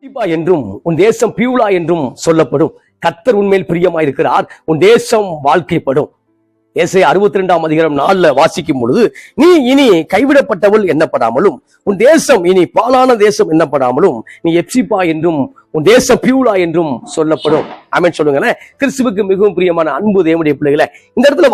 என்றும் உன் தேசம் பியூலா என்றும் சொல்லப்படும். கர்த்தர் உன்மேல் பிரியமாயிருக்கிறார், உன் தேசம் வாழ்க்கைப்படும். ஏசாயா 62:4 வாசிக்கும் பொழுது, நீ இனி கைவிடப்பட்டவள் எண்ணப்படாமலும் உன் தேசம் இனி பாலான தேசம் எண்ணப்படாமலும் நீ எப்சிபா என்றும் உன் தேசம் பியூலா என்றும் சொல்லப்படும். ஆமென் சொல்லுங்களேன். கிறிஸ்துவுக்கு மிகவும் பிரியமான அன்பு தேவனுடைய பிள்ளைகளை, இந்த இடத்துல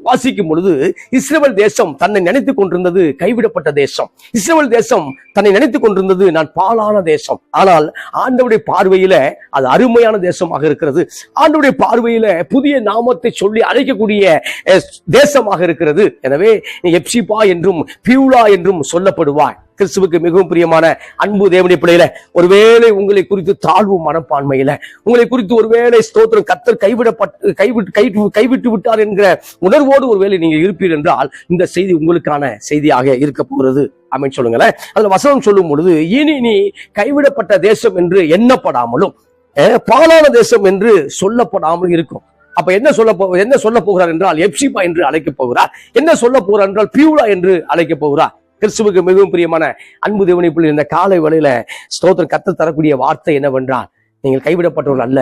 வாசிக்கும் பொழுது இஸ்ரவேல் தேசம் தன்னை நினைத்துக் கொண்டிருந்தது கைவிடப்பட்ட தேசம். இஸ்ரவேல் தேசம் தன்னை நினைத்துக் கொண்டிருந்தது நான் பாலான தேசம். ஆனால் ஆண்டவருடைய பார்வையில அது அருமையான தேசமாக இருக்கிறது. ஆண்டவருடைய பார்வையில புதிய நாமத்தை சொல்லி அழைக்கக்கூடிய தேசமாக இருக்கிறது. எனவே எப்சிபா என்றும் பியூலா என்றும் சொல்லப்படுவாய். கிறிஸ்துவுக்கு மிகவும் பிரியமான அன்பு தேவனுடைய பிள்ளையில, ஒருவேளை உங்களை குறித்து தாழ்வு மனப்பான்மையில, உங்களை குறித்து ஒருவேளை ஸ்தோத்திரம் கர்த்தர் கைவிட்டு விட்டார் என்கிற உணர்வோடு ஒருவேளை நீங்க இருப்பீர் என்றால் இந்த செய்தி உங்களுக்கான செய்தியாக இருக்க போகிறது. ஆமென் சொல்லுங்களேன். அதுல வசனம் சொல்லும் பொழுது, இனி நீ கைவிடப்பட்ட தேசம் என்று எண்ணப்படாமலும் பாலான தேசம் என்று சொல்லப்படாமல் இருக்கும். அப்ப என்ன சொல்ல போகிறார் என்றால் எப்சிபா என்று அழைக்க போகிறார். என்ன சொல்ல போகிறார் என்றால் பியூலா என்று அழைக்க போகிறார். கிறிஸ்துவுக்கு மிகவும் பிரியமான அன்பு தேவனுடைய பிள்ளை, இந்த காலை வேளையில ஸ்தோத்திரம் கர்த்தர் தரக்கூடிய வார்த்தை என்னவென்றால், நீங்கள் கைவிடப்பட்டவர்கள் அல்ல.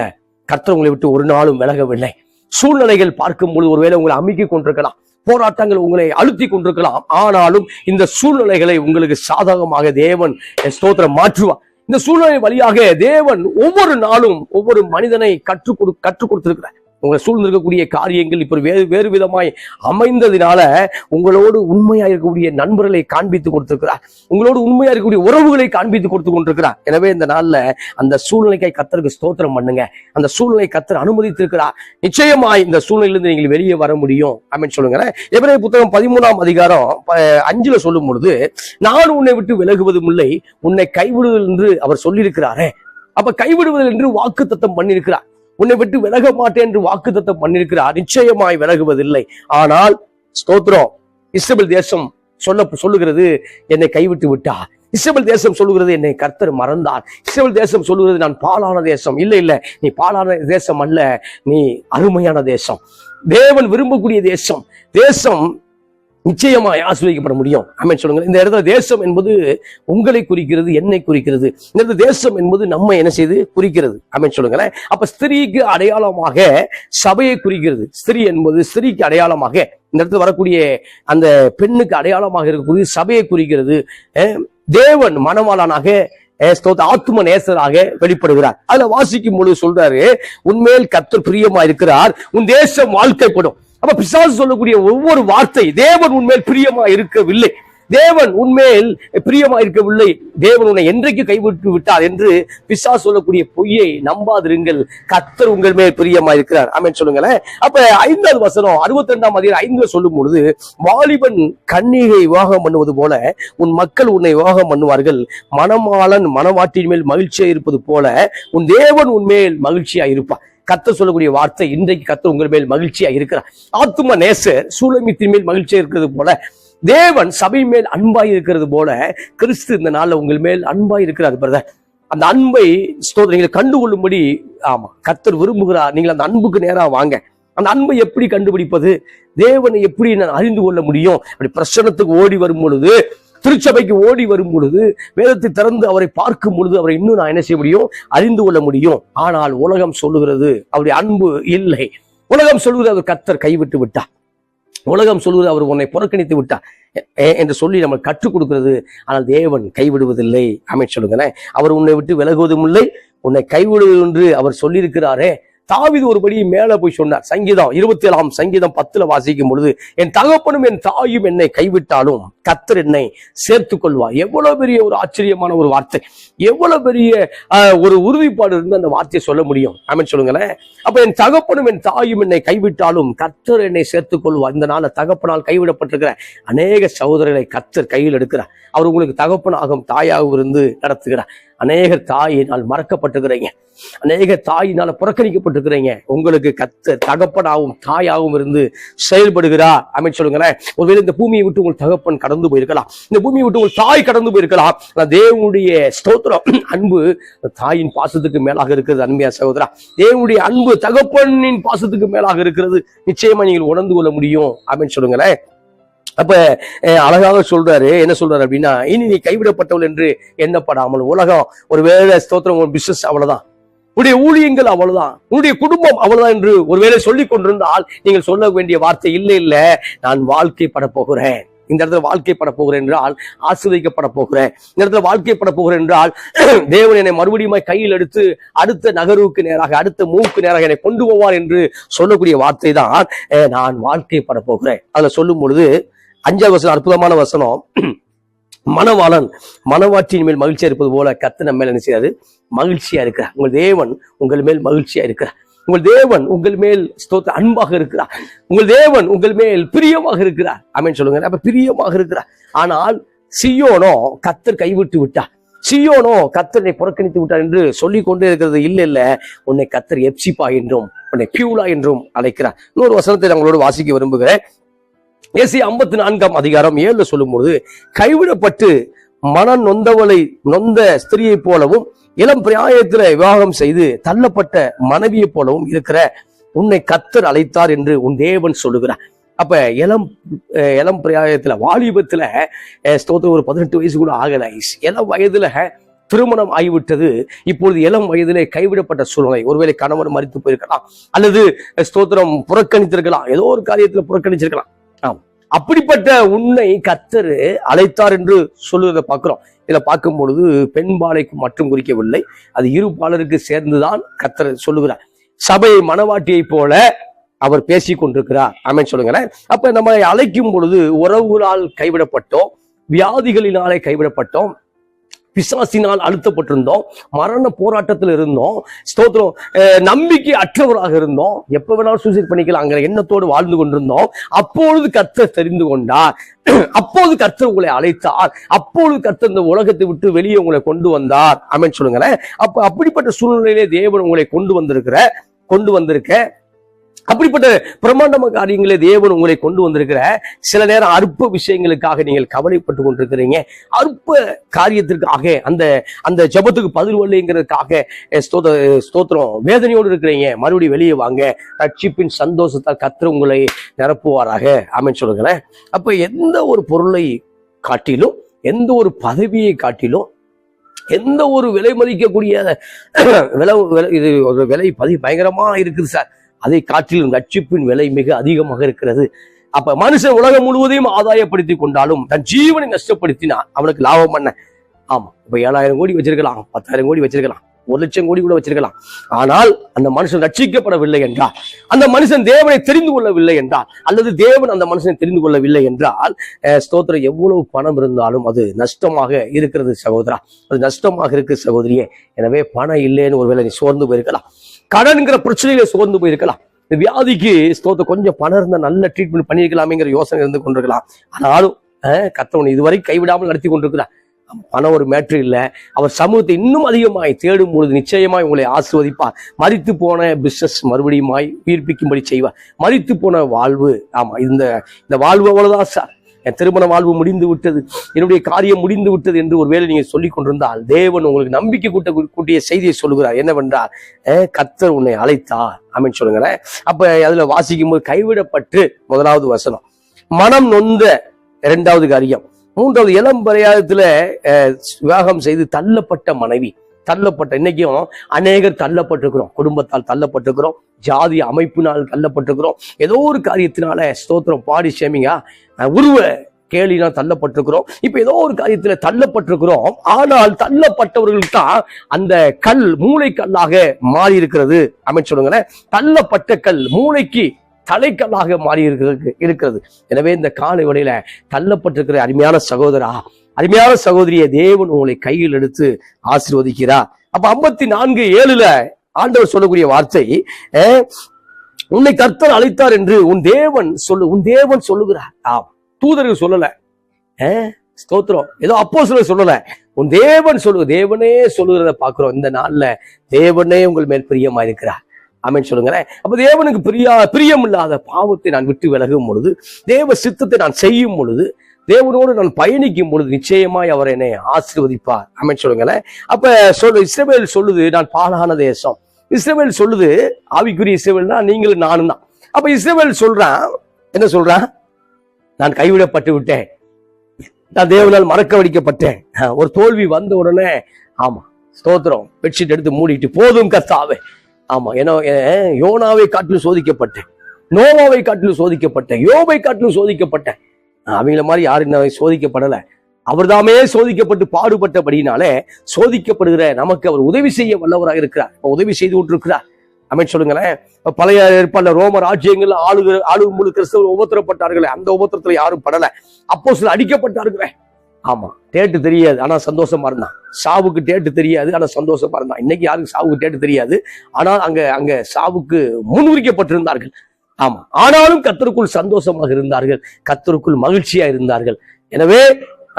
கர்த்தர் உங்களை விட்டு ஒரு நாளும் விலகவில்லை. சூழ்நிலைகள் பார்க்கும் பொழுது ஒருவேளை உங்களை அமுக்கிக் கொண்டிருக்கலாம், போராட்டங்கள் உங்களை அழுத்தி கொண்டிருக்கலாம். ஆனாலும் இந்த சூழ்நிலைகளை உங்களுக்கு சாதகமாக தேவன் ஸ்தோத்திரம் மாற்றுவார். இந்த சூழ்நிலை வழியாக தேவன் ஒவ்வொரு நாளும் ஒவ்வொரு மனிதனை கற்றுக் கொடுத்திருக்கிறார். உங்களை சூழ்ந்திருக்கக்கூடிய காரியங்கள் இப்ப வேறு விதமாய் அமைந்ததினால உங்களோடு உண்மையா இருக்கக்கூடிய நண்பர்களை காண்பித்து கொடுத்திருக்கிறார். உங்களோடு உண்மையா இருக்கக்கூடிய உறவுகளை காண்பித்து கொடுத்து கொண்டிருக்கிறார். எனவே இந்த நாள்ல அந்த சூழ்நிலைக்காய் கர்த்தருக்கு ஸ்தோத்திரம் பண்ணுங்க. அந்த சூழ்நிலை கர்த்தர் அனுமதித்திருக்கிறார். நிச்சயமாய் இந்த சூழ்நிலையிலிருந்து நீங்கள் வெளியே வர முடியும். ஆமென் சொல்லுங்க. எபிரேயர் புத்தகம் 13:5 சொல்லும் பொழுது, நான் உன்னை விட்டு விலகுவதும் இல்லை, உன்னை கைவிடுவதில் என்று அவர் சொல்லியிருக்கிறாரே. அப்ப கைவிடுவதில் என்று வாக்குத்தத்தம் பண்ணியிருக்கிறார். உன்னை விட்டு விலக மாட்டேன் என்று வாக்குத்தத்தம் பண்ணியிருக்கிறார். நிச்சயமாய் விலகுவதில்லை. ஆனால் ஸ்தோத்திரம் இஸ்ரவேல் தேசம் சொல்லுகிறது என்னை கைவிட்டு விட்டார். இஸ்ரவேல் தேசம் சொல்லுகிறது என்னை கர்த்தர் மறந்தார். இஸ்ரவேல் தேசம் சொல்லுகிறது நான் பாலான தேசம். இல்ல நீ பாலான தேசம் அல்ல, நீ அருமையான தேசம், தேவன் விரும்பக்கூடிய தேசம். தேசம் நிச்சயமாய் ஆசீர்வதிக்கப்பட முடியும். ஆமென் சொல்லுங்க. இந்த இடத்துல தேசம் என்பது உங்களை குறிக்கிறது, என்னை குறிக்கிறது. இந்த இடத்துல தேசம் என்பது நம்ம என்ன செய்து குறிக்கிறது. ஆமென் சொல்லுங்களேன். அப்ப ஸ்திரீக்கு அடையாளமாக சபையை குறிக்கிறது. ஸ்திரீ என்பது ஸ்திரீக்கு அடையாளமாக, இந்த இடத்துல வரக்கூடிய அந்த பெண்ணுக்கு அடையாளமாக இருக்கக்கூடிய சபையை குறிக்கிறது. தேவன் மணவாளனாக ஆத்தும நேசராக வெளிப்படுகிறார். அதுல வாசிக்கும் பொழுது சொல்றாரு, உன்மேல் கர்த்தர் பிரியமா இருக்கிறார், உன் தேசம் வாழ்க்கைப்படும். அப்ப பிசாசு சொல்லக்கூடிய ஒவ்வொரு வார்த்தை, தேவன் உன்மேல் பிரியமா இருக்கவில்லை, தேவன் உன்மேல் பிரியமா இருக்கவில்லை, தேவன் உன்னை என்றைக்கு கைவிட்டு விட்டார் என்று பிசாசு சொல்லக்கூடிய பொய்யை நம்பாதிருங்கள். கர்த்தர் உங்கள் மேல் பிரியமா இருக்கிறார். ஆமென் சொல்லுங்களேன். அப்ப 5வது வசனம் 62:5 சொல்லும் பொழுது, வாலிபன் கன்னிகை விவாகம் பண்ணுவது போல உன் மக்கள் உன்னை விவாகம் பண்ணுவார்கள், மணமாளன் மணவாட்டின் மேல் மகிழ்ச்சியா இருப்பது போல உன் தேவன் உன்மேல் மகிழ்ச்சியா இருப்பார். கர்த்தர் சொல்லக்கூடிய வார்த்தை, இன்றைக்கு கர்த்தர் உங்கள் மேல் மகிழ்ச்சியா இருக்கிறார். ஆத்தும நேசர் சூலமித்தின் மேல் மகிழ்ச்சியா இருக்கிறது போல, தேவன் சபை மேல் அன்பாய் இருக்கிறது போல கிறிஸ்து இந்த நாள்ல உங்கள் மேல் அன்பாய் இருக்கிறார். பிரதர், அந்த அன்பை நீங்கள் கண்டுகொள்ளும்படி கர்த்தர் விரும்புகிறார். நீங்கள் அந்த அன்புக்கு நேரா வாங்க. அந்த அன்பை எப்படி கண்டுபிடிப்பது, தேவனை எப்படி நான் அறிந்து கொள்ள முடியும்? அப்படி பிரசன்னத்துக்கு ஓடி வரும் பொழுது, திருச்சபைக்கு ஓடி வரும் பொழுது, வேதத்தை திறந்து அவரை பார்க்கும் பொழுது அவரை இன்னும் நான் என்ன செய்ய முடியும்? அறிந்து கொள்ள முடியும். ஆனால் உலகம் சொல்லுகிறது அவருடைய அன்பு இல்லை. உலகம் சொல்லுகிறது அவர் கர்த்தர் கைவிட்டு விட்டார். உலகம் சொல்லுவது அவர் உன்னை புறக்கணித்து விட்டார் என்று சொல்லி நம்ம கற்றுக் கொடுக்கிறது. ஆனால் தேவன் கைவிடுவதில்லை. ஆமென் சொல்லுங்களேன். அவர் உன்னை விட்டு விலகுவதும் இல்லை, உன்னை கைவிடுவது என்று அவர் சொல்லியிருக்கிறாரே. தாவீது ஒருபடி மேல போய் சொன்னார். சங்கீதம் 27:10 வாசிக்கும் பொழுது, என் தகப்பனும் என் தாயும் என்னை கைவிட்டாலும் கர்த்தர் என்னை சேர்த்துக் கொள்வார். எவ்வளவு பெரிய ஒரு ஆச்சரியமான ஒரு வார்த்தை, எவ்வளவு பெரிய ஒரு உறுதிப்பாடு இருந்து அந்த வார்த்தையை சொல்ல முடியும். ஆமென் சொல்லுங்களேன். அப்ப என் தகப்பனும் என் தாயும் என்னை கைவிட்டாலும் கர்த்தர் என்னை சேர்த்துக் கொள்வார். இந்த நாள் தகப்பனால் கைவிடப்பட்டிருக்கிற அநேக சகோதரர்களை கர்த்தர் கையில் எடுக்கிறார். அவர் உங்களுக்கு தகப்பனாகவும் தாயாகவும் இருந்து நடத்துகிறார். அநேக தாயினால் மறக்கப்பட்டிருக்கிறீங்க, அநேக தாயினால புறக்கணிக்கப்பட்டிருக்கிறீங்க. உங்களுக்கு கர்த்தர் தகப்பனாகவும் தாயாகவும் இருந்து செயல்படுகிறார். ஆமென் சொல்லுங்களேன். ஒருவேளை இந்த பூமியை விட்டு உங்கள் தகப்பன் கடந்து போயிருக்கலாம், இந்த பூமியை விட்டு உங்கள் தாய் கடந்து போயிருக்கலாம். தேவனுடைய ஸ்தோத்திரம் அன்பு தாயின் பாசத்துக்கு மேலாக இருக்கிறது. அன்பியா சகோதரா, தேவனுடைய அன்பு தகப்பனின் பாசத்துக்கு மேலாக இருக்கிறது. நிச்சயமா நீங்கள் உணர்ந்து கொள்ள முடியும். ஆமென் சொல்லுங்களேன். அப்ப அழகாக சொல்றாரு, என்ன சொல்றாரு அப்படின்னா, இனி நீ கைவிடப்பட்டவள் என்று எண்ணப்படாமல், உலகம் ஒருவேளை ஸ்தோத்திரம் ஒரு பிசினஸ் அவ்வளவுதான், உன்னுடைய ஊழியங்கள் அவ்வளவுதான், உன்னுடைய குடும்பம் அவ்வளவுதான் என்று ஒருவேளை சொல்லிக் கொண்டிருந்தால் நீங்கள் சொல்ல வேண்டிய வார்த்தை இல்ல, நான் வாழ்க்கைப்பட போகிறேன். இந்த இடத்துல வாழ்க்கைப்பட போகிறேன் என்றால் ஆசீர்வதிக்கப்பட போகிறேன். இந்த இடத்துல வாழ்க்கைப்பட போகிறேன் என்றால் தேவன் என்னை மறுபடியும் கையில் எடுத்து அடுத்த நகர்வுக்கு நேராக, அடுத்த மூவுக்கு நேராக என்னை கொண்டு போவார் என்று சொல்லக்கூடிய வார்த்தை தான் நான் வாழ்க்கைப்பட போகிறேன். அதுல சொல்லும் பொழுது 5வது வசனம் அற்புதமான வசனம். மணவாளன் மணவாட்டியின் மேல் மகிழ்ச்சியா இருப்பது போல கர்த்தர் நம்ம மேல் என்ன செய்யாது, மகிழ்ச்சியா இருக்கிறார். உங்கள் தேவன் உங்கள் மேல் மகிழ்ச்சியா இருக்கிறார். உங்கள் தேவன் உங்கள் மேல் ஸ்தோத்திர அன்பாக இருக்கிறார். உங்கள் தேவன் உங்கள் மேல் பிரியமாக இருக்கிறார். ஆமென் சொல்லுங்க. அப்ப பிரியமாக இருக்கிறார். ஆனால் சீயோனோ கர்த்தர் கைவிட்டு விட்டார், சீயோனோ கர்த்தரை புறக்கணித்து விட்டார் என்று சொல்லிக் கொண்டே இருக்கிறது. இல்ல, உன்னை கர்த்தர் எப்சிபா என்றும் உன்னை பியூலா என்றும் அழைக்கிறார். இன்னொரு வசனத்தை நான் உங்களோடு வாசிக்க விரும்புகிறேன். ஏசாயா 54ஆம் அதிகாரம் 7 சொல்லும்போது, கைவிடப்பட்டு மனம் நொந்த ஸ்திரியை போலவும் இளம் பிராயத்துல விவாகம் செய்து தள்ளப்பட்ட மனைவியை போலவும் இருக்கிற உன்னை கர்த்தர் அழைத்தார் என்று உன் தேவன் சொல்லுகிறார். அப்ப இளம் பிராயத்துல, வாலிபத்துல ஸ்தோத்திரம் ஒரு 18 வயசு கூட ஆகல, இளம் வயதுல திருமணம் ஆகிவிட்டது. இப்பொழுது இளம் வயதிலே கைவிடப்பட்ட சூழ்நிலை, ஒருவேளை கணவன் மரித்து போயிருக்கலாம், அல்லது ஸ்தோத்திரம் புறக்கணித்திருக்கலாம், ஏதோ ஒரு காரியத்துல புறக்கணிச்சிருக்கலாம். அப்படிப்பட்ட உன்னை கர்த்தர் அழைத்தார் என்று சொல்லுவதை பார்க்கிறோம். இதை பார்க்கும் பொழுது பெண்பாளைக்கு மட்டும் குறிக்கவில்லை, அது இரு பாலருக்கு சேர்ந்துதான் கர்த்தர் சொல்லுகிறார். சபை மணவாட்டியை போல அவர் பேசி கொண்டிருக்கிறார். ஆமென் சொல்லுங்களேன். அப்ப நம்ம அழைக்கும் பொழுது உறவுகளால் கைவிடப்பட்டோம், வியாதிகளினாலே கைவிடப்பட்டோம், பிசாசினால் அழுத்தப்பட்டிருந்தோம், மரண போராட்டத்தில் இருந்தோம், ஸ்தோத்திரம் நம்பிக்கை அற்றவராக இருந்தோம், எப்ப வேணாலும் சூசைட் பண்ணிக்கலாம் அங்க எண்ணத்தோடு வாழ்ந்து கொண்டிருந்தோம். அப்பொழுது கர்த்தர் தெரிந்து கொண்டார், அப்போது கர்த்தர் உங்களை அழைத்தார், அப்பொழுது கர்த்தர் இந்த உலகத்தை விட்டு வெளியே உங்களை கொண்டு வந்தார். ஆமென் சொல்லுங்களேன். அப்ப அப்படிப்பட்ட சூழ்நிலையிலே தேவன் உங்களை கொண்டு வந்திருக்க அப்படிப்பட்ட பிரமாண்டமான காரியங்களே தேவன் உங்களை கொண்டு வந்திருக்கிற. சில நேரம் அற்ப விஷயங்களுக்காக நீங்கள் கவலைப்பட்டு கொண்டிருக்கிறீங்க, அற்ப காரியத்திற்காக அந்த ஜெபத்துக்கு பதில் வரலைங்கிறதுக்காக ஸ்தோத்திரம் வேதனையோடு இருக்கிறீங்க. மறுபடியும் வெளியே வாங்க, ரட்சிப்பின் சந்தோஷத்தால் கர்த்தர் உங்களை நிரப்புவாராக. ஆமென் சொல்லுங்களேன். அப்ப எந்த ஒரு பொருளை காட்டிலும், எந்த ஒரு பதவியை காட்டிலும், எந்த ஒரு விலை மதிக்கக்கூடிய இது ஒரு விலை பயங்கரமா இருக்குது சார், அதை காட்டிலும் ரட்சிப்பின் விலை மிக அதிகமாக இருக்கிறது. அப்ப மனுஷன் உலகம் முழுவதையும் ஆதாயப்படுத்தி கொண்டாலும் தன் ஜீவனை நஷ்டப்படுத்தினா அவனுக்கு லாபம் பண்ண. ஆமா, இப்ப 7,000 கோடி வச்சிருக்கலாம், 10,000 கோடி வச்சிருக்கலாம், 1,00,000 கோடி கூட வச்சிருக்கலாம். ஆனால் அந்த மனுஷன் ரட்சிக்கப்படவில்லை என்றால், அந்த மனுஷன் தேவனை தெரிந்து கொள்ளவில்லை என்றால், அல்லது தேவன் அந்த மனுஷனை தெரிந்து கொள்ளவில்லை என்றால், ஸ்தோத்திரம் எவ்வளவு பணம் இருந்தாலும் அது நஷ்டமாக இருக்கிறது சகோதரா, அது நஷ்டமாக இருக்கு சகோதரியே. எனவே பணம் இல்லைன்னு ஒருவேளை நீ சோர்ந்து போயிருக்கலாம், கடன்கிற பிரச்சனையில சோர்ந்து போயிருக்கலாம், இந்த வியாதிக்கு ஸ்தோத்திரம் கொஞ்சம் பணம் இருந்தா நல்ல ட்ரீட்மெண்ட் பண்ணிருக்கலாமேங்கிற யோசனை இருந்து கொண்டிருக்கலாம். ஆனாலும் கர்த்தர் இதுவரை கைவிடாமல் நடத்தி கொண்டிருக்கிறார். பணம் ஒரு மேட்ரு இல்லை, அவர் சமூகத்தை இன்னும் அதிகமாய் தேடும் பொழுது நிச்சயமாய் உங்களை ஆசீர்வதிப்பார். மரித்து போன பிசினஸ் மறுபடியுமாய் உயிர்ப்பிக்கும்படி செய்வார். மரித்து போன வாழ்வு, ஆமா இந்த வாழ்வு அவ்வளவுதான் சார், என் திருமண வாழ்வு முடிந்து விட்டது, என்னுடைய காரியம் முடிந்து விட்டது என்று ஒருவேளை நீங்க சொல்லிக் கொண்டிருந்தால் தேவன் உங்களுக்கு நம்பிக்கை கூட்டிய செய்தியை சொல்லுகிறார். என்னவென்றால், கர்த்தர் உன்னை அழைத்தார். ஆமென் சொல்லுங்களேன். அப்ப அதுல வாசிக்கும் போது கைவிடப்பட்டு 1வது வசனம், மனம் நொந்த 2வது காரியம், 3வது இளம் பிராயத்துல விவாகம் செய்து தள்ளப்பட்ட மனைவி. இன்னைக்கும் அநேகர் தள்ளப்பட்டிருக்கிறோம், குடும்பத்தால் தள்ளப்பட்டிருக்கிறோம், ஜாதி அமைப்பினால் தள்ளப்பட்டிருக்கிறோம், ஏதோ ஒரு காரியத்தினால ஸ்தோத்திரம் பாடி ஷேமிங்கா உருவ கேலினால் தள்ளப்பட்டிருக்கிறோம், இப்ப ஏதோ ஒரு காரியத்துல தள்ளப்பட்டிருக்கிறோம். ஆனால் தள்ளப்பட்டவர்களுக்கு தான் அந்த கல் மூளை கல்லாக மாறி இருக்கிறது. ஆமென் சொல்லுங்களேன். தள்ளப்பட்ட கல் மூளைக்கு தலைக்கல்லாக மாறி இருக்கிறது. எனவே இந்த காலை வேளையில தள்ளப்பட்டிருக்கிற அருமையான சகோதரா, அருமையான சகோதரியை தேவன் உங்களை கையில் எடுத்து ஆசீர்வதிக்கிறார். அப்ப 54:7 ஆண்டவர் சொல்லக்கூடிய வார்த்தை, உன்னை கர்த்தர் அழைத்தார் என்று உன் தேவன் சொல்லுகிறார். தூதர்கள் சொல்லல, ஸ்தோத்திரம் ஏதோ அப்போஸ்தலர் சொல்லல, உன் தேவன் தேவனே சொல்லுகிறத பாக்குறோம். இந்த நாள்ல தேவனே உங்கள் மேல் பிரியமா இருக்கிறார். ஆமென் சொல்லுங்களேன். அப்ப தேவனுக்கு பிரியம் இல்லாத பாவத்தை நான் விட்டு விலகும் பொழுது, தேவ சித்தத்தை நான் செய்யும் பொழுது, தேவனோடு நான் பயணிக்கும் பொழுது நிச்சயமாய் அவர் என்னை ஆசீர்வதிப்பார். ஆமென் சொல்லுங்களேன். அப்ப இஸ்ரவேல் சொல்லுது, நான் பாழான தேசம். இஸ்ரவேல் சொல்லுது, ஆவிக்குரிய இஸ்ரவேல்னா நீங்களும் நானும் தான். அப்ப இஸ்ரவேல் சொல்றான், என்ன சொல்றான்? நான் கைவிடப்பட்டு விட்டேன், நான் தேவனால் மறக்க வடிக்கப்பட்டேன். ஒரு தோல்வி வந்த உடனே ஆமா ஸ்தோத்திரம், பெட்ஷீட் எடுத்து மூடிட்டு போதும் கர்த்தாவே. ஆமா, ஏன்னா யோனாவை காட்டிலும் சோதிக்கப்பட்டேன், நோவாவை காட்டிலும் சோதிக்கப்பட்டேன், யோபை காட்டிலும் சோதிக்கப்பட்டேன். அவங்கள மாதிரி யாரும் சோதிக்கப்படலை. அவர்தாமே சோதிக்கப்பட்டு பாடுபட்டபடினாலே சோதிக்கப்படுகிற நமக்கு அவர் உதவி செய்ய வல்லவராக இருக்கிறார். உதவி செய்து கொண்டிருக்கிறார். அமைச்சு சொல்லுங்களேன். பழைய ஏற்பாடுல ரோம ராஜ்யங்கள் ஆளும் முழு கிறிஸ்தவர்கள் உபத்திரப்பட்டார்களே, அந்த உபத்திரத்துல யாரும் படல. அப்போ சில அடிக்கப்பட்டார்களே. ஆமா, டேட்டு தெரியாது ஆனா சந்தோஷமா இருந்தான். சாவுக்கு டேட்டு தெரியாது ஆனா சந்தோஷமா இருந்தான். இன்னைக்கு யாருக்கு சாவுக்கு டேட்டு தெரியாது, ஆனால் அங்க சாவுக்கு முன்குறிக்கப்பட்டிருந்தார்கள். ஆமா, ஆனாலும் கர்த்தருக்குள் சந்தோஷமாக இருந்தார்கள், கர்த்தருக்குள் மகிழ்ச்சியா இருந்தார்கள். எனவே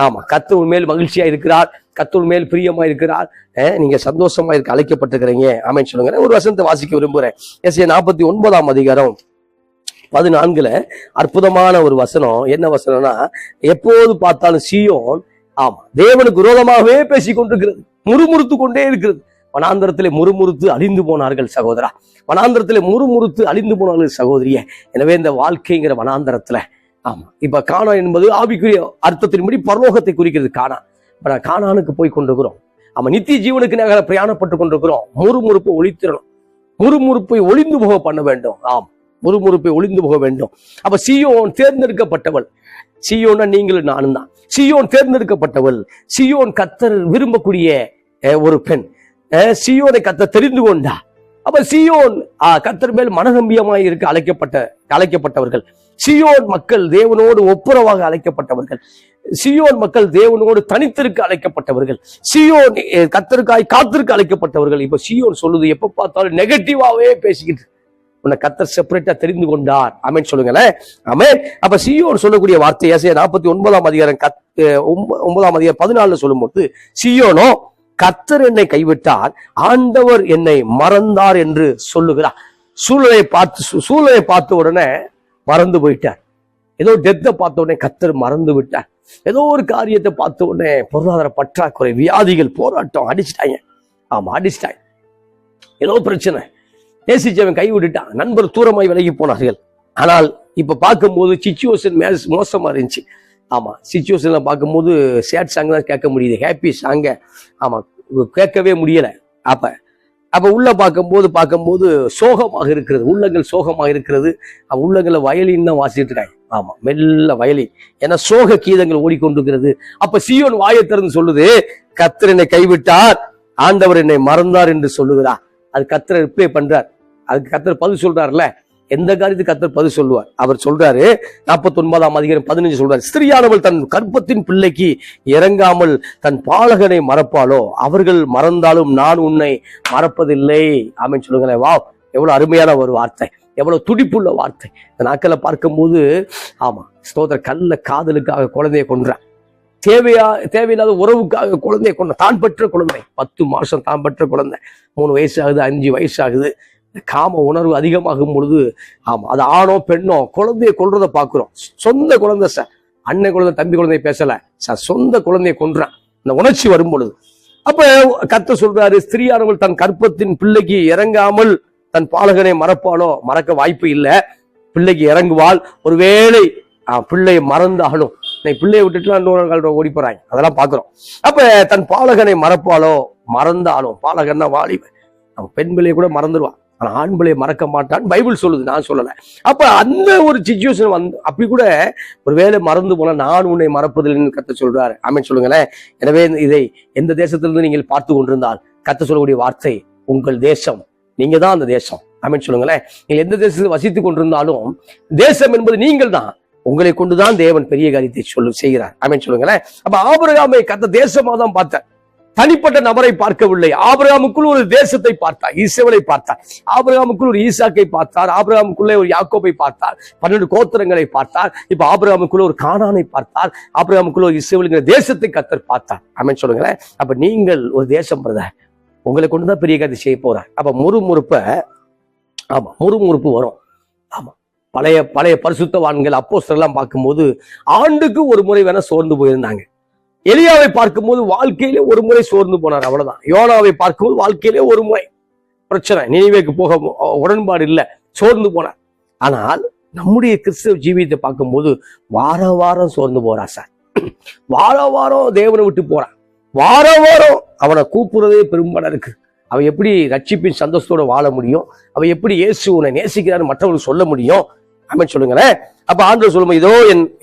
ஆமா, கர்த்தர் மேல் மகிழ்ச்சியா இருக்கிறார், கர்த்தர் மேல் பிரியமா இருக்கிறார். நீங்க சந்தோஷமா இருக்க அழைக்கப்பட்டிருக்கிறீங்க. ஆமென் சொல்லுங்க. ஒரு வசனத்தை வாசிக்க விரும்புறேன். எஸ்ஏ 49 அதிகாரம் 14 அற்புதமான ஒரு வசனம். என்ன வசனம்னா, எப்போது பார்த்தாலும் சீயோன் ஆமா தேவனுக்கு விரோதமாகவே பேசிக் கொண்டிருக்கிறது, முறுமுறுத்து கொண்டே இருக்கிறது. வனாந்தரத்திலே முறுமுறுத்து அழிந்து போனார்கள் சகோதரா, வனாந்தரத்திலே முறுமுறுத்து அழிந்து போனார்கள் சகோதரிய. எனவே இந்த வாழ்க்கைங்கிற வனாந்தரத்துல ஆமா, இப்ப கானா என்பது ஆவிக்குரிய அர்த்தத்தின்படி பரலோகத்தை குறிக்கிறது. கானானுக்கு போய் கொண்டிருக்கிறோம். ஆமா, நித்திய ஜீவனுக்கு நாங்கள் பிரயாணப்பட்டு கொண்டிருக்கிறோம். முறுமுறுப்பை ஒழித்திடணும், முறுமுறுப்பை ஒளிந்து போக பண்ண வேண்டும். ஆம், முறுமுறுப்பை ஒளிந்து போக வேண்டும். அப்ப சீயோன் தேர்ந்தெடுக்கப்பட்டவள். சீயோன்னா நீங்களும் நானும் தான். சீயோன் தேர்ந்தெடுக்கப்பட்டவள். சீயோன் கர்த்தர் விரும்பக்கூடிய ஒரு பெண். சீயோனை கர்த்தர் தெரிந்து கொண்டா. அப்ப சீயோன் கர்த்தர் மேல் மனநம்பியமாய் இருக்க அழைக்கப்பட்டவர்கள். சீயோன் மக்கள் தேவனோடு ஒப்புரவாக அழைக்கப்பட்டவர்கள். சீயோன் மக்கள் தேவனோடு தனித்திருக்க அழைக்கப்பட்டவர்கள். சீயோன் கர்த்தருக்காய் காத்திருக்க அழைக்கப்பட்டவர்கள். இப்ப சீயோன் சொல்லுது, எப்ப பார்த்தாலும் நெகட்டிவாவே பேசிக்கிட்டு, உன்னை கர்த்தர் செப்பரேட்டா தெரிந்து கொண்டார். ஆமென் சொல்லுங்களேன். ஆமென். அப்ப சீயோன் சொல்லக்கூடிய வார்த்தை ஏசாயா 49 அதிகாரம் 14 சொல்லும்போது, சீயோனோ கர்த்தர் என்னை கைவிட்டார், ஆண்டவர் என்னை மறந்தார் என்று சொல்லுகிறார். சூழலை பார்த்த உடனே மறந்து போயிட்டார். ஏதோ டெத்தை பார்த்த உடனே கர்த்தர் மறந்து விட்டார். ஏதோ ஒரு காரியத்தை பார்த்த உடனே பொருளாதார பற்றாக்குறை, வியாதிகள், போராட்டம், அடிச்சிட்டாங்க. ஆமா, அடிச்சிட்டாங்க. ஏதோ பிரச்சனை, நேசிச்சவன் கை விட்டுட்டான், நண்பர் தூரமாய் விலகி போனார்கள். ஆனால் இப்ப பார்க்கும்போது சிச்சுவேஷன் மோசமா இருந்துச்சு. ஆமா, சிச்சுவேஷன்ல பார்க்கும்போது சேட் சாங் தான் கேட்க முடியுது, ஹாப்பி சாங்க ஆமா கேட்கவே முடியல. அப்ப உள்ள பார்க்கும்போது சோகமாக இருக்கிறது, உள்ளங்கள் சோகமாக இருக்கிறது. உள்ளங்களை வயலின் தான் வாசிட்டு இருக்காங்க. ஆமா, மெல்ல வயலின், ஏன்னா சோக கீதங்கள் ஓடிக்கொண்டிருக்கிறது. அப்ப சீயோன் வாயை திறந்து சொல்லுது, கர்த்தர் என்னை கைவிட்டார், ஆண்டவர் என்னை மறந்தார் என்று சொல்லுகிறார். அது கர்த்தர் ரிப்ளை பண்றார். அதுக்கு கர்த்தர் பதில் சொல்றாருல, எந்த காரியத்துக்கு கர்த்தர் பதில் சொல்லுவார். அவர் சொல்றாரு 49 அதிகாரம் 15 சொல்றாரு, ஸ்திரியானவள் தன் கர்ப்பத்தின் பிள்ளைக்கு இறங்காமல் தன் பாலகனை மறப்பாளோ, அவர்கள் மறந்தாலும் நான் உன்னை மறப்பதில்லை. ஆமென் சொல்லுங்களேன். வா, எவ்வளவு அருமையான ஒரு வார்த்தை, எவ்வளவு துடிப்புள்ள வார்த்தை. இந்த நாட்களை பார்க்கும்போது ஆமா ஸ்தோத்திர, கல்ல காதலுக்காக குழந்தைய கொன்றான், தேவையில்லாத உறவுக்காக குழந்தைய கொண்ட, தான் பெற்ற குழந்தை, 10 மாசம் தான் பெற்ற குழந்தை, 3 வயசு ஆகுது, 5 வயசு ஆகுது. காம உணர்வு அதிகமாகும் பொழுது ஆமா, அது ஆணோ பெண்ணோ குழந்தைய கொல்றத பாக்குறோம். சொந்த குழந்தை சார், அண்ணன் குழந்தை தம்பி குழந்தைய பேசல சார், சொந்த குழந்தைய கொன்றான். இந்த உணர்ச்சி வரும் பொழுது அப்ப கர்த்தர் சொல்றாரு, ஸ்திரியானவள் தன் கர்ப்பத்தின் பிள்ளைக்கு இறங்காமல் தன் பாலகனை மறப்பாளோ, மறக்க வாய்ப்பு இல்லை, பிள்ளைக்கு இறங்குவாள். ஒருவேளை பிள்ளையை மறந்தாலும், பிள்ளையை விட்டுட்டுலாம் இன்னொரு ஓடி போறாங்க, அதெல்லாம் பாக்குறோம். அப்ப தன் பாலகனை மறப்பாளோ, மறந்தாலும், பாலகன் தான் வாலிபன், அவன் பெண் பிள்ளையை கூட மறந்துடுவான், ஆனா ஆண் பிள்ளையை மறக்க மாட்டான் பைபிள் சொல்லுது, நான் சொல்லல. அப்ப அந்த ஒரு சிச்சுவேஷன் வந்து அப்படி கூட ஒரு வேலை மறந்து போனா நான் உன்னை மறப்பதில்லைன்னு கர்த்தர் சொல்றாரு. ஆமென் சொல்லுங்களேன். எனவே இதை எந்த தேசத்திலிருந்து நீங்கள் பார்த்து கொண்டிருந்தால் கர்த்தர் சொல்லக்கூடிய வார்த்தை, உங்கள் தேசம், நீங்க தான் அந்த தேசம். ஆமென் சொல்லுங்களேன். நீங்கள் எந்த தேசத்தில் வசித்துக் கொண்டிருந்தாலும் தேசம் என்பது நீங்கள் தான். உங்களை கொண்டுதான் தேவன் பெரிய காரியத்தை செய்கிறார். ஆமென் சொல்லுங்களேன். அப்ப ஆபிரகாமை கர்த்தர் தேசமா தான் பார்த்தார், தனிப்பட்ட நபரை பார்க்கவில்லை. ஆபிரகாமுக்குள் ஒரு தேசத்தை பார்த்தார், இஸ்ரவேலை பார்த்தார். ஆபிரகாமுக்குள் ஒரு ஈசாக்கை பார்த்தார், ஆபிரகாமுக்குள்ளே ஒரு யாக்கோபை பார்த்தார், 12 கோத்திரங்களை பார்த்தார். இப்ப ஆபிரகாமுக்குள்ள ஒரு கானானை பார்த்தார், ஆபிரகாமுக்குள்ள ஒரு இஸ்ரவேலுங்கிற தேசத்தை கர்த்தர் பார்த்தார். ஆமென் சொல்லுங்களேன். அப்ப நீங்கள் ஒரு தேசம் பிரதர், உங்களை கொண்டுதான் பெரிய காரியத்தை செய்ய போறார். அப்ப முறுமுறுப்பு வரும். ஆமா, பழைய பரிசுத்தவான்கள் அப்போஸ்தலர்லாம் பார்க்கும்போது ஆண்டுக்கு ஒரு முறை வேணா சோர்ந்து போயிருந்தாங்க. எலியாவை பார்க்கும்போது வாழ்க்கையிலே ஒரு முறை சோர்ந்து போனார், அவ்வளவுதான். யோனாவை பார்க்கும்போது வாழ்க்கையிலே ஒரு முறை பிரச்சனை, நினைவேக்கு போக உடன்பாடு இல்லை, சோர்ந்து போனார். ஆனால் நம்முடைய கிறிஸ்தவ ஜீவியத்தை பார்க்கும்போது வார வாரம் சோர்ந்து போறான் சார். வார வாரம் தேவனை விட்டு போறான். வார வாரம் அவனை கூப்பிடுறதே பெரும்பாலும் இருக்கு. அவன் எப்படி ரட்சிப்பின் சந்தோஷத்தோட வாழ முடியும்? அவன் எப்படி இயேசு உன்னை நேசிக்கிறான்னு மற்றவங்களுக்கு சொல்ல முடியும்? ஆமென் சொல்லுங்களேன். அப்ப ஆண்டவர் சொல்லும்போது, இதோ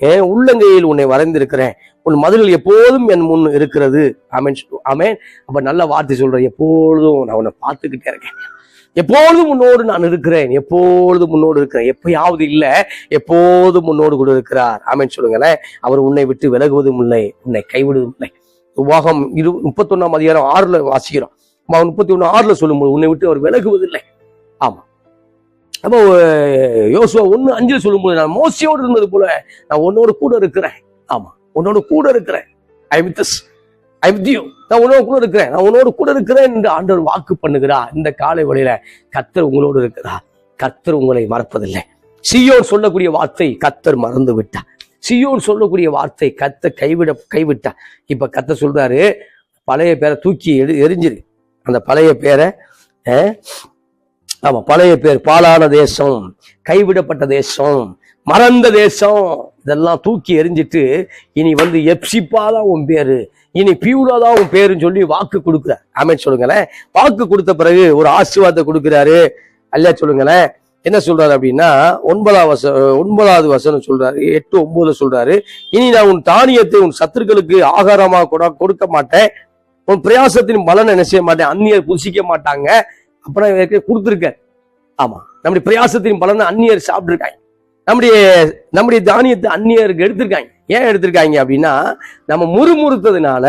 என் உள்ளங்கையில் உன்னை வரைந்திருக்கிறேன், உன் மதில்கள் எப்போதும் என் முன் இருக்கிறது. ஆமென். ஆமென். அப்ப நல்ல வார்த்தை சொல்றேன், எப்பொழுதும் நான் உன்னை பார்த்துக்கிட்டே இருக்கேன், எப்பொழுதும் முன்னோடு நான் இருக்கிறேன், எப்பொழுதும் முன்னோடு இருக்கிறேன். எப்பயாவது இல்ல, எப்போதும் முன்னோடு கூட இருக்கிறார். ஆமென் சொல்லுங்களேன். அவர் உன்னை விட்டு விலகுவதும் இல்லை, உன்னை கைவிடுவதும் இல்லை. உபாகம் 31 வாசிக்கிறோம். 31:6 சொல்லும்போது உன்னை விட்டு அவர் விலகுவதில்லை. ஆமா. அப்போ யோசுவா 1:5 சொல்லும்போது, நான் மோசையோடு இருந்தது போல நான் உன்னோடு கூட இருக்கிறேன். ஆமா, உன்னோடு கூட இருக்கிறேன். நான் உன்னோடு கூட இருக்கிறேன், நான் உன்னோடு கூட இருக்கிறேன் என்று ஆண்டவர் வாக்கு பண்ணுகிறார். இந்த காலை வேளையில கர்த்தர் உங்களோடு இருக்கிறார். கர்த்தர் உங்களை மறப்பதில்லை. சீயோன் சொல்லக்கூடிய வார்த்தை கர்த்தர் மறந்து விட்டார். சீயோன் சொல்லக்கூடிய வார்த்தை கர்த்தர் கைவிட்டார். இப்ப கர்த்தர் சொல்றாரு, பழைய பேரை தூக்கி எரிஞ்சிரு. அந்த பழைய பேரை, ஆமா, பழைய பேர் பாழான தேசம், கைவிடப்பட்ட தேசம், மறந்த தேசம், இதெல்லாம் தூக்கி எரிஞ்சிட்டு இனி எப்சிப்பா தான் உன் பேரு, இனி பியூலா தான் உன் பேருன்னு சொல்லி வாக்கு கொடுக்குறார். ஆமென் சொல்லுங்களேன். வாக்கு கொடுத்த பிறகு ஒரு ஆசீர்வாதத்தை கொடுக்கிறாரு. அல்ல சொல்லுங்களேன். என்ன சொல்றாரு அப்படின்னா, 9வது வசனம் சொல்றாரு, 8-9 சொல்றாரு, இனி நான் உன் தானியத்தை உன் சத்துருக்களுக்கு ஆகாரமா கொடுக்க மாட்டேன், உன் பிரயாசத்தின் பலனை என்ன செய்ய மாட்டேன், அந்நியர் புசிக்க மாட்டாங்க. அப்புறம் கொடுத்துருக்க. ஆமா, நம்முடைய பிரயாசத்தின் பலனை அந்நியர் சாப்பிட்டுருக்காங்க. நம்முடைய தானியத்தை அந்நியருக்கு எடுத்திருக்காங்க. ஏன் எடுத்திருக்காங்க அப்படின்னா, நம்ம முறுமுறுத்ததுனால,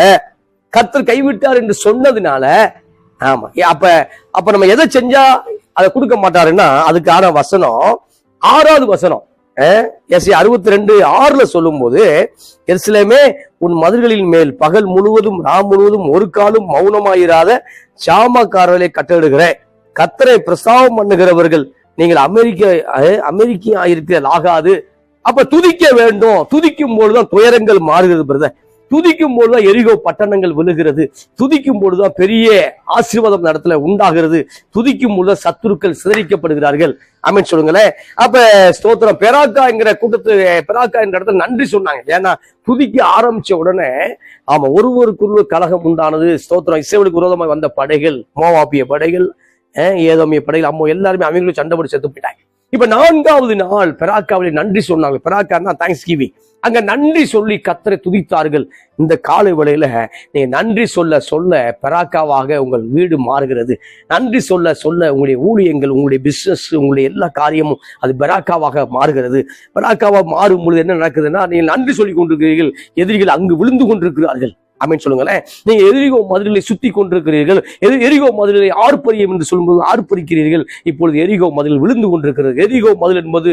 கர்த்தர் கைவிட்டார் என்று சொன்னதுனால. ஆமா, அப்ப நம்ம எதை செஞ்சா அதை கொடுக்க மாட்டாருன்னா, அதுக்கான வசனம் 6வது வசனம் எஸ்ஐயா 62:6 சொல்லும் போது, எருசலேமே உன் மதில்களின் மேல் பகல் முழுவதும் ராம் முழுவதும் ஒரு காலும் மௌனமாயிராத சாமக்காரர்களை கட்டளிடுகிறேன். கர்த்தரை பிரஸ்தாபம் பண்ணுகிறவர்கள் நீங்கள் அமெரிக்கா இருக்கிறது ஆகாது. அப்ப துதிக்க வேண்டும். துதிக்கும் போதுதான் துயரங்கள் மாறுகிறது பிரதர். துதிக்கும் போதுதான் எரிகோ பட்டணங்கள் விழுகிறது. துதிக்கும் போதுதான் பெரிய ஆசீர்வாதம் நடத்துல உண்டாகிறது. துதிக்கும் போதுதான் சத்துருக்கள் சிதறிக்கப்படுகிறார்கள். ஆமென் சொல்லுங்களேன். அப்ப ஸ்தோத்திரம். பெராக்கா என்கிற இடத்துல நன்றி சொன்னாங்க. ஏன்னா துதிக்க ஆரம்பிச்ச உடனே, ஆமா, ஒருவருக்குள்ள கலகம் உண்டானது. ஸ்தோத்திரம். இஸ்ரவேலுக்கு விரோதமாக வந்த படைகள், மோவாபிய படைகள், ஏதோமிய படைகள், அம்மோ எல்லாருமே அவங்களும் சண்டை போட்டு செத்து போயிட்டாங்க. இப்ப 4வது நாள் பெராக்காவிலே நன்றி சொன்னாங்க. பெராக்கான்னா தேங்க்ஸ் கிவிங். அங்க நன்றி சொல்லி கர்த்தரை துதித்தார்கள். இந்த காலை வேளையில நீங்க நன்றி சொல்ல சொல்ல பெராக்காவாக உங்கள் வீடு மாறுகிறது. நன்றி சொல்ல சொல்ல உங்களுடைய ஊழியங்கள், உங்களுடைய பிசினஸ், உங்களுடைய எல்லா காரியமும் அது பெராக்காவாக மாறுகிறது. பெராக்காவாக மாறும் பொழுது என்ன நடக்குதுன்னா, நீங்கள் நன்றி சொல்லி கொண்டிருக்கிறீர்கள், எதிரிகள் அங்கு விழுந்து கொண்டிருக்கிறார்கள். ஆமென் சொல்லுங்களேன். நீங்க எரிகோ மதில்களை சுத்தி கொண்டிருக்கிறீர்கள். எரிகோ மதில்களை ஆர்ப்பரியம் என்று சொல்லும்போது ஆர்ப்பரிக்கிறீர்கள். இப்பொழுது எரிகோ மதில் விழுந்து கொண்டிருக்கிறது. எரிகோ மதில் என்பது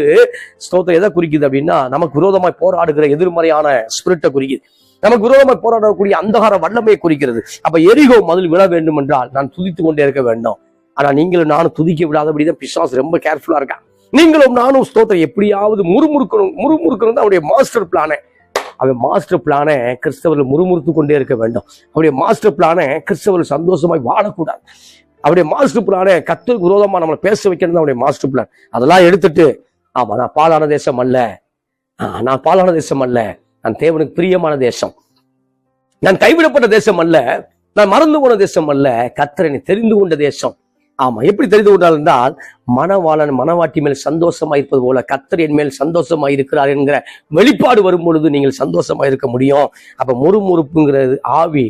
ஸ்தோத்திரம் எதை குறிக்குது அப்படின்னா, நமக்கு விரோதமாய் போராடுகிற எதிர்மறையான ஸ்பிரிட்டை குறிக்குது. நமக்கு விரோதமாய் போராடக்கூடிய அந்தகார வல்லமையை குறிக்கிறது. அப்ப எரிகோ மதில் விழ வேண்டும் என்றால் நான் துதித்து கொண்டே இருக்க வேண்டும். ஆனா நீங்களும் நானும் துதிக்க விடாதபடிதான் பிசாசு ரொம்ப கேர்ஃபுல்லா இருக்கான். நீங்களும் நானும் ஸ்தோத்திரம் எப்படியாவது முறுமுறுக்கணும் அவருடைய மாஸ்டர் பிளானே. அவன் மாஸ்டர் பிளான கிறிஸ்தவர்கள் முறுமுறுத்து கொண்டே இருக்க வேண்டும். அவருடைய மாஸ்டர் பிளான கிறிஸ்தவர்கள் சந்தோஷமாய் வாழக்கூடாது. அவருடைய மாஸ்டர் பிளான கர்த்தருக்கு விரோதமா நம்மளை பேச வைக்கிறது அவருடைய மாஸ்டர் பிளான். அதெல்லாம் எடுத்துட்டு, ஆமா, நான் பாழான தேசம் அல்ல, நான் தேவனுக்கு பிரியமான தேசம், நான் கைவிடப்பட்ட தேசம் அல்ல, நான் மறந்து போன தேசம் அல்ல, கர்த்தர் என்னை தெரிந்து கொண்ட தேசம். ஆமா, எப்படி தெரிந்து கொண்டால் என்றால், மணவாளன் மணவாட்டி மேல் சந்தோஷமா இருப்பது போல கர்த்தர் என் மேல் சந்தோஷமா இருக்கிறார் என்கிற வெளிப்பாடு வரும் பொழுது நீங்கள் சந்தோஷமா இருக்க முடியும். அப்ப முறுமுறுப்புங்கிறது ஆவி,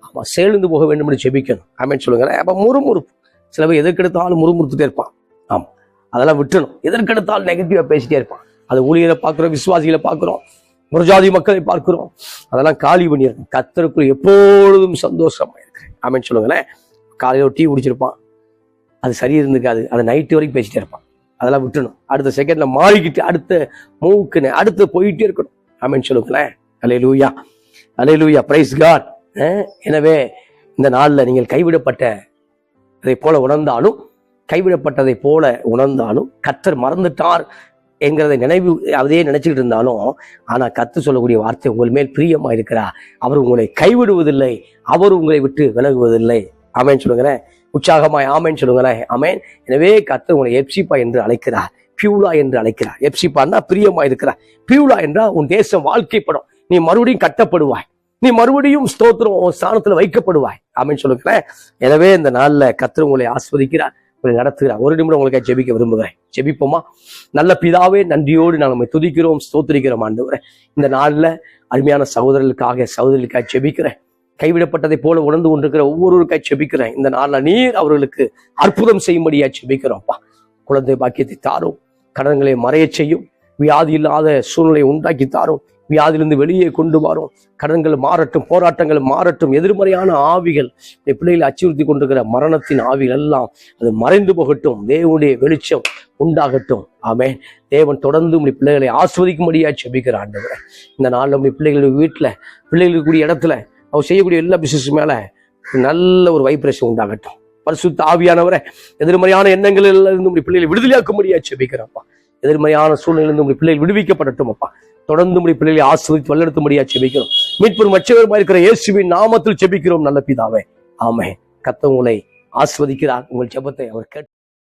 ஆமா, சேர்ந்து போக வேண்டும் என்று ஜெபிக்கணும். ஆமென் சொல்லுங்களேன். அப்ப முறுமுறுப்பு, சில பேர் எதற்கெடுத்தாலும் முறுமுறுத்துட்டே இருப்பான். ஆமா, அதெல்லாம் விட்டுணும். எதற்கெடுத்தாலும் நெகட்டிவா பேசிட்டே இருப்பான். அது ஊழியரை பார்க்கிறோம், விசுவாசிகளை பார்க்கிறோம், புறஜாதி மக்களை பார்க்கிறோம். அதெல்லாம் காலி பண்ணியிருக்கோம். கர்த்தருக்குள் எப்பொழுதும் சந்தோஷமா இருக்கிறேன். ஆமென் சொல்லுங்களேன். காலையில டீ குடிச்சிருப்பான், அது சரி இருந்துக்காது, அதை நைட்டு வரைக்கும் பேசிட்டே இருப்பான். அதெல்லாம் விட்டுணும். அடுத்த செகண்ட்ல மாறிக்கிட்டு அடுத்த மூவுக்குன்னு அடுத்து போயிட்டே இருக்கணும். ஆமென் சொல்லுங்களேன். அல்லேலூயா, அல்லேலூயா, பிரைஸ் காட். எனவே இந்த நாள்ல நீங்கள் கைவிடப்பட்டதை போல உணர்ந்தாலும் கர்த்தர் மறந்துட்டார் என்கிறதை அதையே நினைச்சுக்கிட்டு இருந்தாலும், ஆனா கர்த்தர் சொல்லக்கூடிய வார்த்தை உங்கள் மேல் பிரியமா இருக்கிறார். அவர் உங்களை கைவிடுவதில்லை, அவர் உங்களை விட்டு விலகுவதில்லை. ஆமென் சொல்லுங்களேன். உற்சாகமாய் ஆமென் சொல்லுங்களேன். ஆமென். எனவே கர்த்தர் உங்களை எப்சிப்பா என்று அழைக்கிறார். பியூலா என்று அழைக்கிறார். எப்சிபான்னா பிரியமா இருக்கிறார். பியூலா என்றா உன் தேசம் வாழ்க்கைப்படும். நீ மறுபடியும் கட்டப்படுவாய். நீ மறுபடியும் ஸ்தோத்திரம் ஸ்தானத்துல வைக்கப்படுவாய். ஆமென் சொல்லுகிறேன். எனவே இந்த நாள்ல கர்த்தர் உங்களை ஆஸ்வதிக்கிறார், உங்களை நடத்துகிறார். ஒரு நிமிடம் உங்களுக்கு ஜெபிக்க விரும்புகிறேன். ஜெபிப்போமா? நல்ல பிதாவே, நன்றியோடு நாங்கள் நம்மை துதிக்கிறோம், ஸ்தோத்திரிக்கிறோம் ஆண்டவரே. இந்த நாள்ல அருமையான சகோதரர்களுக்காக ஜெபிக்கிறேன். கைவிடப்பட்டதை போல உணர்ந்து கொண்டிருக்கிற ஒவ்வொருவருக்காக ஜெபிக்கிறேன். இந்த நாள்ல நீர் அவர்களுக்கு அற்புதம் செய்யும்படியா ஜெபிக்கிறோம்ப்பா. குழந்தை பாக்கியத்தை தாரும், கடன்களை மறைய செய்யும், வியாதி இல்லாத சூழ்நிலையை உண்டாக்கி தாரும், வியாதியிலிருந்து வெளியே கொண்டு வரும், கடன்கள் மாறட்டும், போராட்டங்கள் மாறட்டும், எதிர்மறையான ஆவிகள் பிள்ளைகளை அச்சுறுத்தி கொண்டிருக்கிற மரணத்தின் ஆவிகள் எல்லாம் அது மறைந்து போகட்டும், தேவனுடைய வெளிச்சம் உண்டாகட்டும். ஆமென். தேவன் தொடர்ந்து உங்களுடைய பிள்ளைகளை ஆஸ்வதிக்கும்படியா ஜெபிக்கிற ஆண்டவரே. இந்த நாள்ல உங்களுடைய பிள்ளைகளுடைய வீட்டுல, பிள்ளைகளுக்கு கூடிய இடத்துல அவர் செய்யக்கூடிய எல்லா பிசினஸ் மேல நல்ல ஒரு வைப்ரேஷன் உண்டாகட்டும். பரிசுத்த ஆவியானவரை எதிர்மறையான எண்ணங்களில் இருந்து உங்களுடைய பிள்ளைகளை விடுதலையாக்கும்படியா ஜெபிக்கிறப்பா. எதிர்மறையான சூழ்நிலையிலிருந்து உங்களுடைய பிள்ளைகள் விடுவிக்கப்படட்டும் அப்பா. தொடர்ந்து உங்களுடைய பிள்ளைகளை ஆசீர்வதித்து வழிநடத்தும்படியா ஜெபிக்கிறோம். மீட்பெரும் இரட்சகருமாய் இருக்கிற இயேசுவின் நாமத்தில் ஜெபிக்கிறோம் நல்ல பிதாவே. ஆமென். கர்த்தர் உங்களை ஆசீர்வதிக்கிறார். உங்கள் ஜெபத்தை அவர் கேட்டு